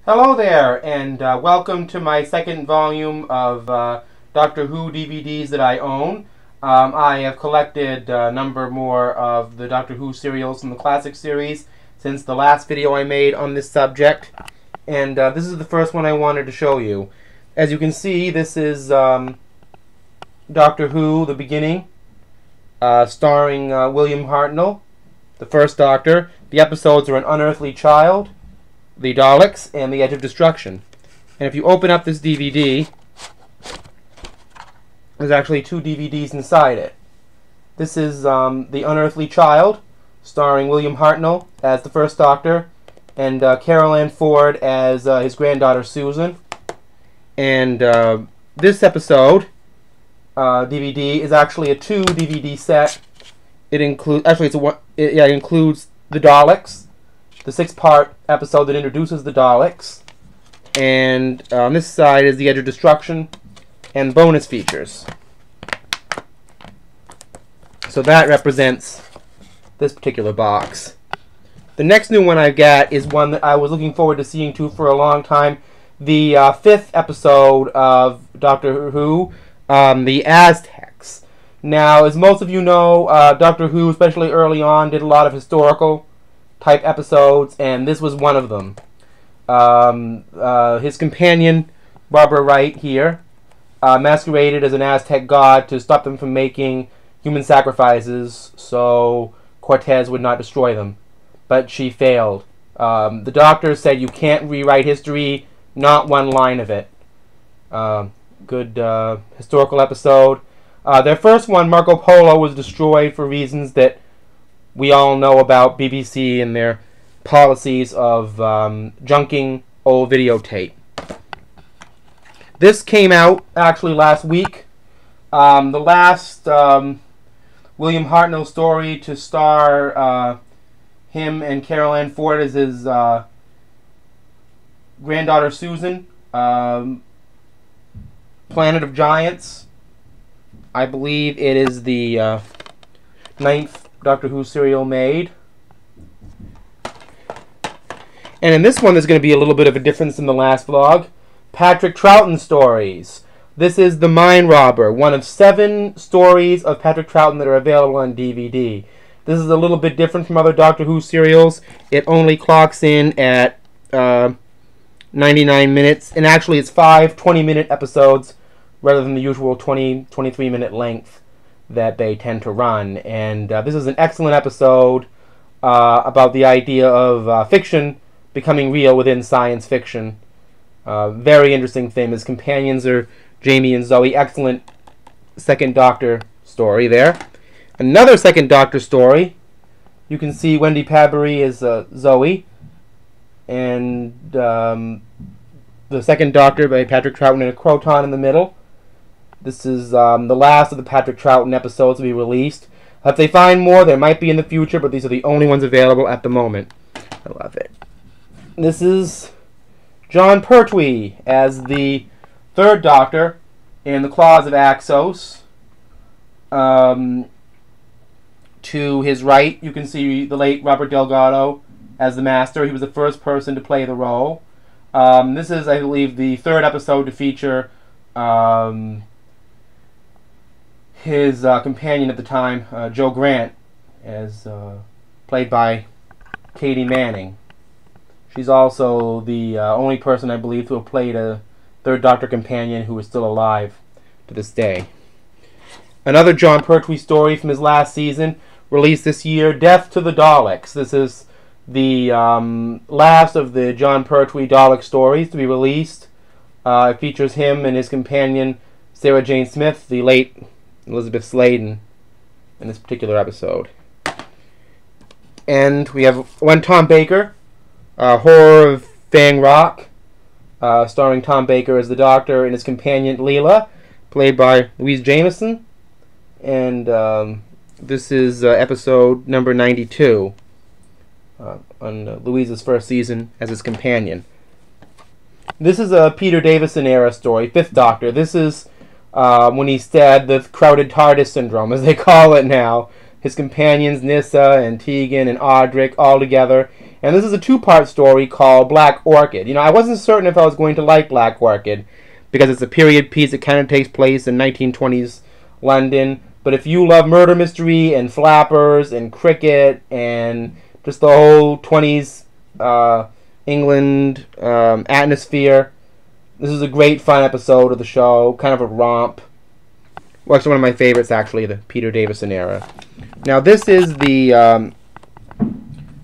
Hello there, and welcome to my second volume of Doctor Who DVDs that I own. I have collected a number more of the Doctor Who serials from the classic series since the last video I made on this subject, and this is the first one I wanted to show you. As you can see, this is Doctor Who, the beginning, starring William Hartnell, the first Doctor. The episodes are An Unearthly Child, The Daleks, and The Edge of Destruction. And if you open up this DVD, there's actually two DVDs inside it. This is The Unearthly Child, starring William Hartnell as the first Doctor, and Carol Ann Ford as his granddaughter Susan. And this episode, DVD, is actually a 2 DVD set. It includes it includes the Daleks, the 6-part episode that introduces the Daleks, and on this side is The Edge of Destruction and bonus features. So that represents this particular box. The next new one I've got is one that I was looking forward to seeing for a long time. The 5th episode of Doctor Who, the Aztecs. Now, as most of you know, Doctor Who, especially early on, did a lot of historical type episodes, and this was one of them. His companion, Barbara Wright here, masqueraded as an Aztec god to stop them from making human sacrifices so Cortez would not destroy them. But she failed. The Doctor said you can't rewrite history, not one line of it. Good historical episode. Their first one, Marco Polo, was destroyed for reasons that we all know about BBC and their policies of junking old videotape. This came out actually last week. The last William Hartnell story to star him and Carol Ann Ford as his granddaughter Susan. Planet of Giants. I believe it is the 9th Doctor Who serial made. And in this one there's going to be a little bit of a difference in the last vlog. Patrick Troughton stories. This is The Mine Robber, one of 7 stories of Patrick Troughton that are available on DVD. This is a little bit different from other Doctor Who serials. It only clocks in at 99 minutes, and actually it's 5 20-minute episodes rather than the usual 23-minute length that they tend to run. And this is an excellent episode about the idea of fiction becoming real within science fiction. Very interesting thing. His companions are Jamie and Zoe. Excellent Second Doctor story there. Another Second Doctor story. You can see Wendy Padbury as Zoe, and the Second Doctor by Patrick Troughton and a Croton in the middle. This is the last of the Patrick Troughton episodes to be released. If they find more, there might be in the future, but these are the only ones available at the moment. I love it. This is Jon Pertwee as the 3rd Doctor in The Claws of Axos. To his right, you can see the late Robert Delgado as the Master. He was the first person to play the role. This is, I believe, the 3rd episode to feature his companion at the time, Joe Grant, as played by Katie Manning. She's also the only person, I believe, to have played a 3rd Doctor companion who is still alive to this day. Another Jon Pertwee story from his last season, released this year, Death to the Daleks. This is the last of the Jon Pertwee Dalek stories to be released. It features him and his companion, Sarah Jane Smith, the late Elizabeth Sladen, in this particular episode. And we have one Tom Baker, Horror of Fang Rock, starring Tom Baker as the Doctor and his companion Leela, played by Louise Jameson. And this is episode number 92, on Louise's first season as his companion. This is a Peter Davison era story, 5th Doctor. This is when he had the crowded TARDIS syndrome, as they call it now. his companions Nyssa and Tegan and Audric all together. And this is a two-part story called Black Orchid. You know, I wasn't certain if I was going to like Black Orchid because it's a period piece. It kind of takes place in 1920s London. But if you love murder mystery and flappers and cricket and just the whole 20s England atmosphere, this is a great fun episode of the show. Kind of a romp. Well, it's one of my favorites, actually, the Peter Davison era. Now, this is the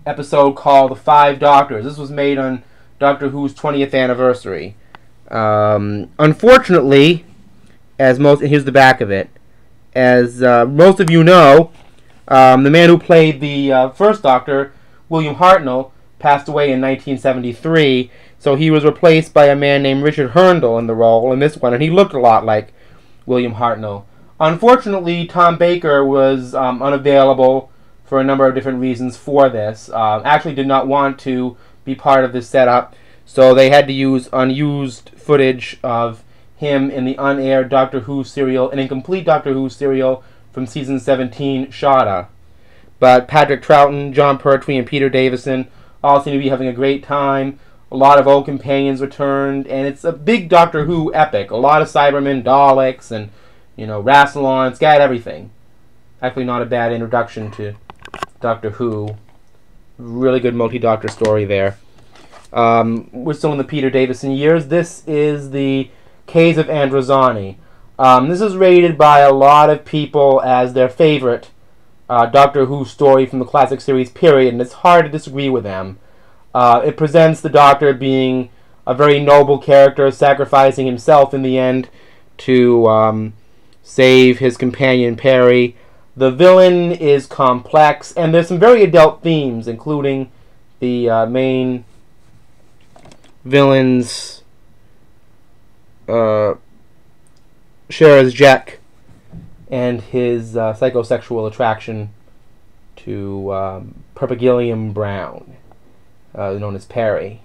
episode called The Five Doctors. This was made on Doctor Who's 20th anniversary. Unfortunately, here's the back of it. As most of you know, the man who played the first Doctor, William Hartnell, passed away in 1973. So he was replaced by a man named Richard Herndl in the role in this one, and he looked a lot like William Hartnell. Unfortunately, Tom Baker was unavailable for a number of different reasons for this. Actually did not want to be part of this setup, so they had to use unused footage of him in the unaired Doctor Who serial, an incomplete Doctor Who serial from season 17, Shada. But Patrick Troughton, John Pertwee, and Peter Davison all seem to be having a great time. A lot of old companions returned, and it's a big Doctor Who epic. A lot of Cybermen, Daleks, and, you know, Rassilon. It's got everything. Actually, not a bad introduction to Doctor Who. Really good multi-Doctor story there. We're still in the Peter Davison years. This is the Caves of Androzani. This is rated by a lot of people as their favorite Doctor Who story from the classic series period, and it's hard to disagree with them. It presents the Doctor being a very noble character, sacrificing himself in the end to save his companion Perry. The villain is complex, and there's some very adult themes, including the main villain's Jack and his psychosexual attraction to Perpigillium Brown, known as Perry.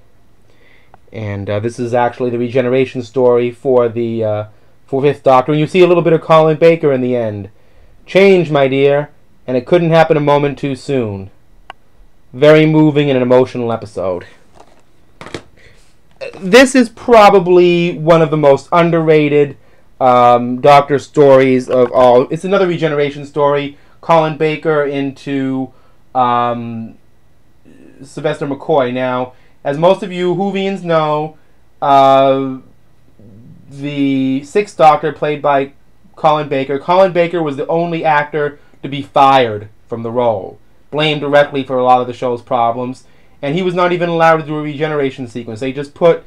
And this is actually the regeneration story for the Fifth Doctor. And you see a little bit of Colin Baker in the end. Change, my dear, and it couldn't happen a moment too soon. Very moving and an emotional episode. This is probably one of the most underrated Doctor stories of all. It's another regeneration story. Colin Baker into Sylvester McCoy. Now, as most of you Whovians know, the Sixth Doctor, played by Colin Baker. Colin Baker was the only actor to be fired from the role, blamed directly for a lot of the show's problems, and he was not even allowed to do a regeneration sequence. They just put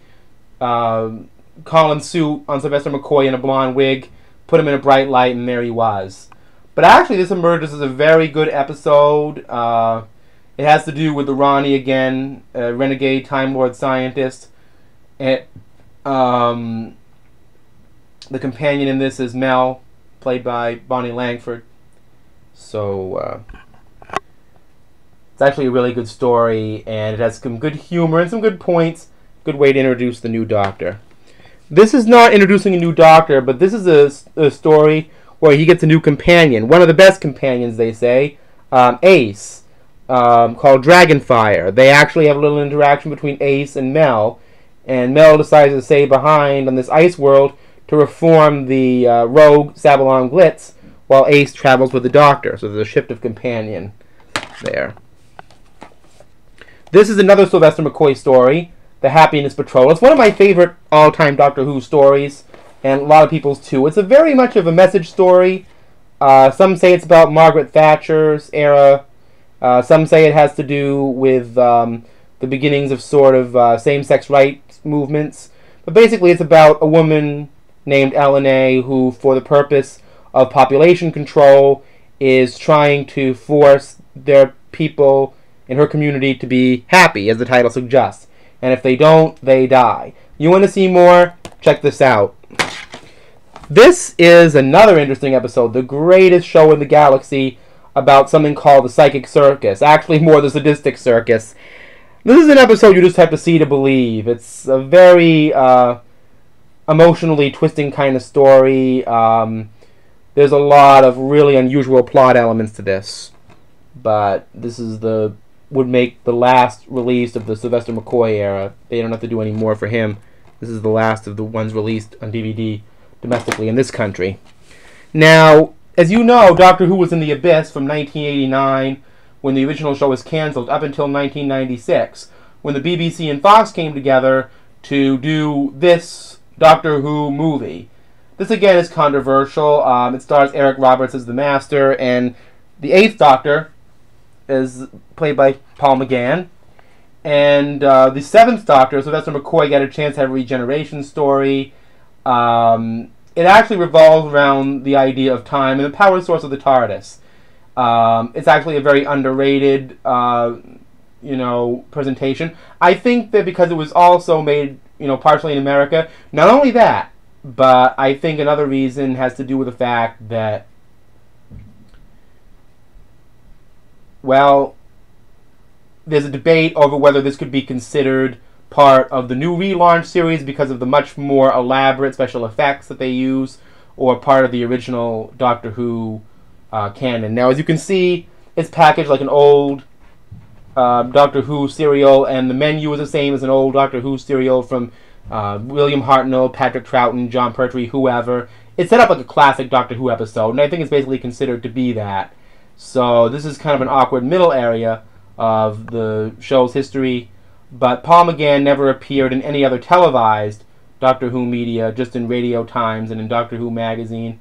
Colin's suit on Sylvester McCoy in a blonde wig, put him in a bright light, and there he was. But actually, this emerges as a very good episode. It has to do with the Ronnie again, a renegade Time Lord scientist. The companion in this is Mel, played by Bonnie Langford. So, it's actually a really good story, and it has some good humor and some good points. Good way to introduce the new Doctor. This is not introducing a new Doctor, but this is a story where he gets a new companion. One of the best companions, they say, Ace, called Dragonfire. They actually have a little interaction between Ace and Mel decides to stay behind on this ice world to reform the rogue Sabalon Glitz, while Ace travels with the Doctor. So there's a shift of companion there. This is another Sylvester McCoy story, The Happiness Patrol. It's one of my favorite all-time Doctor Who stories, and a lot of people's too. It's a very much of a message story. Some say it's about Margaret Thatcher's era. Some say it has to do with the beginnings of sort of same-sex rights movements. But basically it's about a woman named LNA who, for the purpose of population control, is trying to force their people in her community to be happy, as the title suggests. And if they don't, they die. You want to see more? Check this out. This is another interesting episode, the greatest show in the galaxy, about something called the Psychic Circus. Actually, more the Sadistic Circus. This is an episode you just have to see to believe. It's a very emotionally twisting kind of story. There's a lot of really unusual plot elements to this. but this is would make the last release of the Sylvester McCoy era. They don't have to do any more for him. This is the last of the ones released on DVD domestically in this country. Now, as you know, Doctor Who was in the abyss from 1989, when the original show was cancelled, up until 1996, when the BBC and Fox came together to do this Doctor Who movie. This again is controversial. It stars Eric Roberts as the Master, and the 8th Doctor is played by Paul McGann. And the 7th Doctor, Sylvester McCoy, got a chance to have a regeneration story. It actually revolves around the idea of time and the power source of the TARDIS. It's actually a very underrated, presentation. I think that because it was also made, partially in America, not only that, but I think another reason has to do with the fact that, well, there's a debate over whether this could be considered part of the new relaunch series because of the much more elaborate special effects that they use, or part of the original Doctor Who canon. Now, as you can see, it's packaged like an old Doctor Who serial, and the menu is the same as an old Doctor Who serial from William Hartnell, Patrick Troughton, John Pertwee, whoever. It's set up like a classic Doctor Who episode, and I think it's basically considered to be that. So this is kind of an awkward middle area of the show's history, but Paul McGann never appeared in any other televised Doctor Who media, just in Radio Times and in Doctor Who magazine.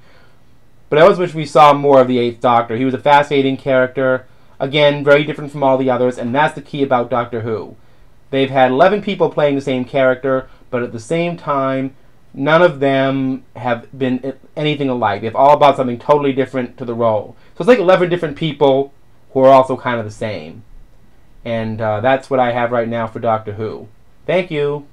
But I always wish we saw more of the 8th Doctor. He was a fascinating character, again, very different from all the others, and that's the key about Doctor Who. They've had 11 people playing the same character, but at the same time, none of them have been anything alike. They've all brought something totally different to the role. So it's like 11 different people who are also kind of the same. And that's what I have right now for Doctor Who. Thank you.